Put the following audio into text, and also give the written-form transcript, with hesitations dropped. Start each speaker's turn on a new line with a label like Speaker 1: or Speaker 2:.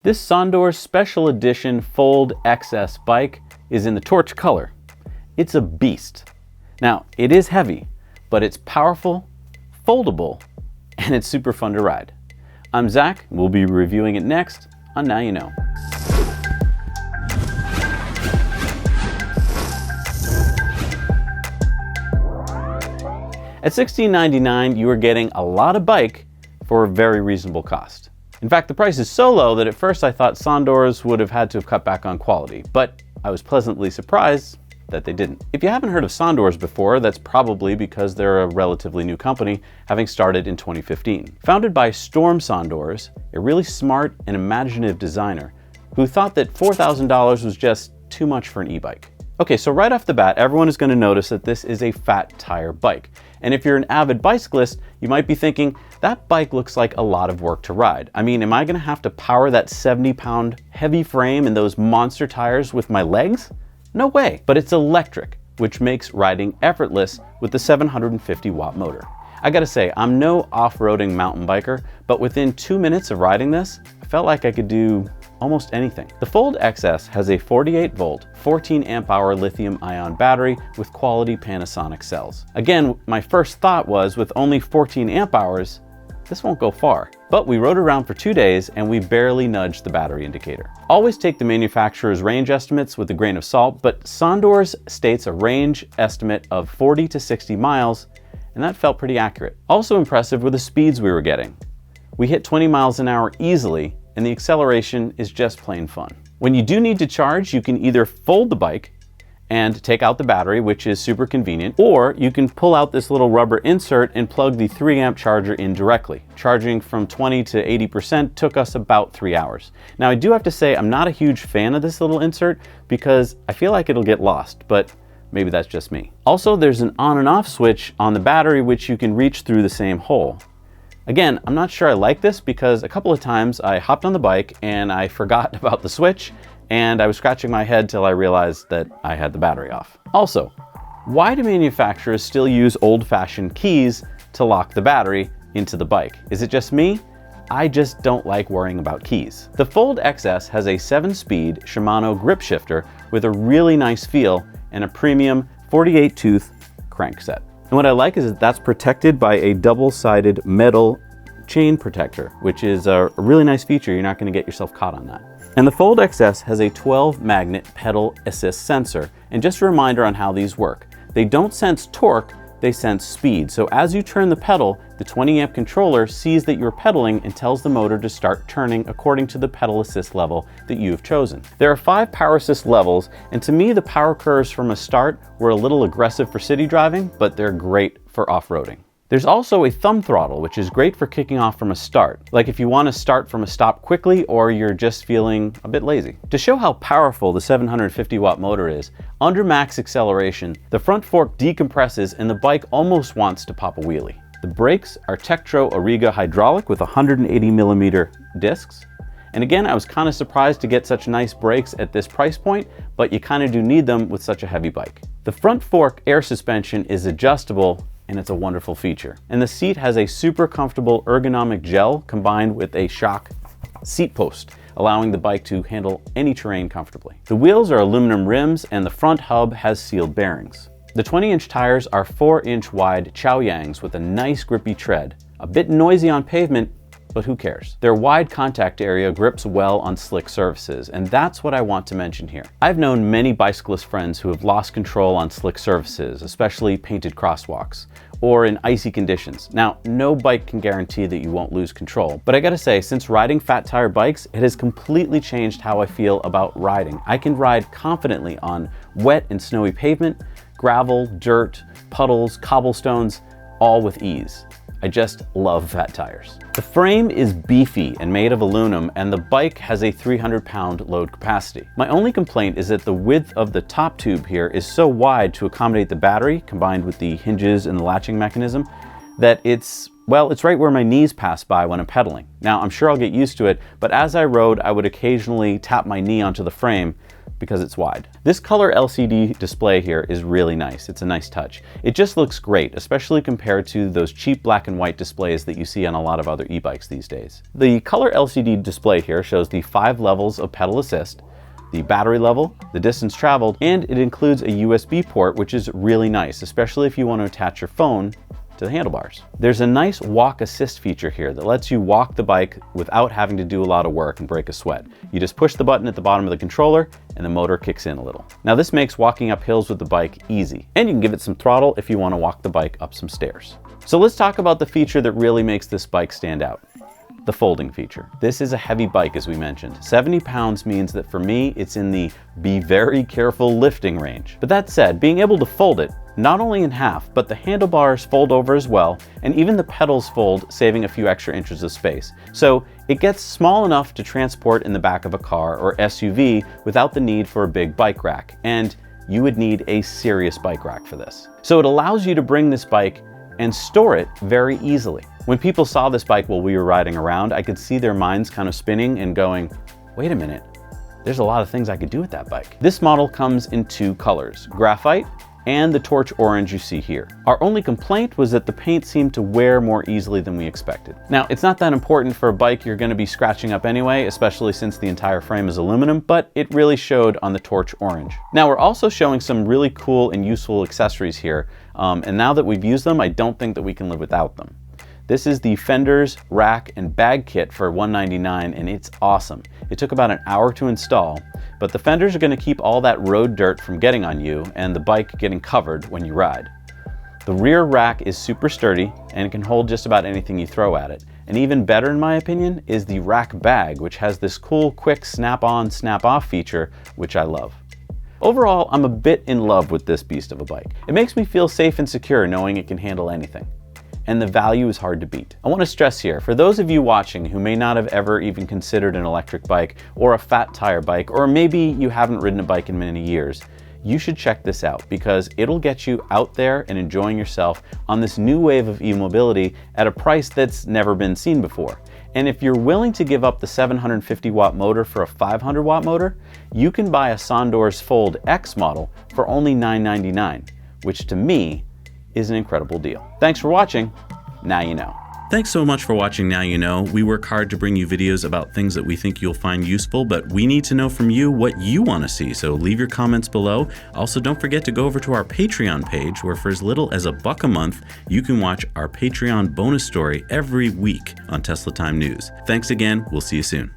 Speaker 1: This Sondors Special Edition Fold XS bike is in the torch color. It's a beast. Now, it is heavy, but it's powerful, foldable, and it's super fun to ride. I'm Zach, and we'll be reviewing it next on Now You Know. At $16.99, you are getting a lot of bike for a very reasonable cost. In fact, the price is so low that at first I thought Sondors would have had to have cut back on quality, but I was pleasantly surprised that they didn't. If you haven't heard of Sondors before, that's probably because they're a relatively new company, having started in 2015. Founded by Storm Sondors, a really smart and imaginative designer who thought that $4,000 was just too much for an e-bike. Okay, so right off the bat, everyone is going to notice that this is a fat tire bike. And if you're an avid bicyclist, you might be thinking, that bike looks like a lot of work to ride. I mean, am I going to have to power that 70-pound heavy frame and those monster tires with my legs? No way. But it's electric, which makes riding effortless with the 750-watt motor. I gotta say, I'm no off-roading mountain biker, but within 2 minutes of riding this, I felt like I could do almost anything. The Fold XS has a 48-volt, 14-amp-hour lithium-ion battery with quality Panasonic cells. Again, my first thought was, with only 14 amp hours, this won't go far. But we rode around for 2 days and we barely nudged the battery indicator. Always take the manufacturer's range estimates with a grain of salt, but Sondors states a range estimate of 40 to 60 miles, and that felt pretty accurate. Also impressive were the speeds we were getting. We hit 20 miles an hour easily, and the acceleration is just plain fun. When you do need to charge, you can either fold the bike and take out the battery, which is super convenient, or you can pull out this little rubber insert and plug the 3-amp charger in directly. Charging from 20 to 80% took us about 3 hours. Now, I do have to say I'm not a huge fan of this little insert because I feel like it'll get lost, but maybe that's just me. Also, there's an on and off switch on the battery which you can reach through the same hole. Again, I'm not sure I like this because a couple of times I hopped on the bike and I forgot about the switch and I was scratching my head till I realized that I had the battery off. Also, why do manufacturers still use old-fashioned keys to lock the battery into the bike? Is it just me? I just don't like worrying about keys. The Fold XS has a 7-speed Shimano grip shifter with a really nice feel and a premium 48-tooth crankset. And what I like is that that's protected by a double-sided metal chain protector, which is a really nice feature. You're not going to get yourself caught on that. And the Fold XS has a 12-magnet pedal assist sensor. And just a reminder on how these work. They don't sense torque, they sense speed. So as you turn the pedal, the 20-amp controller sees that you're pedaling and tells the motor to start turning according to the pedal assist level that you've chosen. There are 5 power assist levels, and to me the power curves from a start were a little aggressive for city driving, but they're great for off-roading. There's also a thumb throttle, which is great for kicking off from a start, like if you want to start from a stop quickly or you're just feeling a bit lazy. To show how powerful the 750-watt motor is, under max acceleration, the front fork decompresses and the bike almost wants to pop a wheelie. The brakes are Tektro Auriga hydraulic with 180mm discs. And again, I was kind of surprised to get such nice brakes at this price point, but you kind of do need them with such a heavy bike. The front fork air suspension is adjustable, and it's a wonderful feature. And the seat has a super comfortable ergonomic gel combined with a shock seat post, allowing the bike to handle any terrain comfortably. The wheels are aluminum rims and the front hub has sealed bearings. The 20-inch tires are 4-inch wide Chaoyangs with a nice grippy tread. A bit noisy on pavement, but who cares? Their wide contact area grips well on slick surfaces, and that's what I want to mention here. I've known many bicyclist friends who have lost control on slick surfaces, especially painted crosswalks, or in icy conditions. Now, no bike can guarantee that you won't lose control, but I gotta say, since riding fat tire bikes, it has completely changed how I feel about riding. I can ride confidently on wet and snowy pavement, gravel, dirt, puddles, cobblestones, all with ease. I just love fat tires. The frame is beefy and made of aluminum, and the bike has a 300-pound load capacity. My only complaint is that the width of the top tube here is so wide to accommodate the battery, combined with the hinges and the latching mechanism, that it's Well, it's right where my knees pass by when I'm pedaling. Now, I'm sure I'll get used to it, but as I rode, I would occasionally tap my knee onto the frame because it's wide. This color LCD display here is really nice. It's a nice touch. It just looks great, especially compared to those cheap black and white displays that you see on a lot of other e-bikes these days. The color LCD display here shows the 5 levels of pedal assist, the battery level, the distance traveled, and it includes a USB port, which is really nice, especially if you want to attach your phone to the handlebars. There's a nice walk assist feature here that lets you walk the bike without having to do a lot of work and break a sweat. You just push the button at the bottom of the controller and the motor kicks in a little. Now this makes walking up hills with the bike easy, and you can give it some throttle if you want to walk the bike up some stairs. So let's talk about the feature that really makes this bike stand out. The folding feature. This is a heavy bike, as we mentioned. 70 pounds means that for me, it's in the be very careful lifting range. But that said, being able to fold it, not only in half, but the handlebars fold over as well, and even the pedals fold, saving a few extra inches of space. So it gets small enough to transport in the back of a car or SUV without the need for a big bike rack. And you would need a serious bike rack for this. So it allows you to bring this bike and store it very easily. When people saw this bike while we were riding around, I could see their minds kind of spinning and going, wait a minute, there's a lot of things I could do with that bike. This model comes in 2 colors, graphite and the torch orange you see here. Our only complaint was that the paint seemed to wear more easily than we expected. Now, it's not that important for a bike you're going to be scratching up anyway, especially since the entire frame is aluminum, but it really showed on the torch orange. Now, we're also showing some really cool and useful accessories here, and now that we've used them, I don't think that we can live without them. This is the fenders, rack, and bag kit for $199, and it's awesome. It took about an hour to install, but the fenders are going to keep all that road dirt from getting on you and the bike getting covered when you ride. The rear rack is super sturdy and can hold just about anything you throw at it. And even better in my opinion is the rack bag, which has this cool quick snap-on, snap-off feature, which I love. Overall, I'm a bit in love with this beast of a bike. It makes me feel safe and secure knowing it can handle anything. And the value is hard to beat. I want to stress here, for those of you watching who may not have ever even considered an electric bike or a fat tire bike, or maybe you haven't ridden a bike in many years, you should check this out because it'll get you out there and enjoying yourself on this new wave of e-mobility at a price that's never been seen before. And if you're willing to give up the 750 watt motor for a 500 watt motor, you can buy a Sondors Fold X model for only $999, which to me is an incredible deal. Thanks for watching. Now you know.
Speaker 2: Thanks so much for watching Now You Know. We work hard to bring you videos about things that we think you'll find useful, but we need to know from you what you want to see, so leave your comments below. Also, don't forget to go over to our Patreon page, where for as little as $1 a month, you can watch our Patreon bonus story every week on Tesla Time News. Thanks again. We'll see you soon.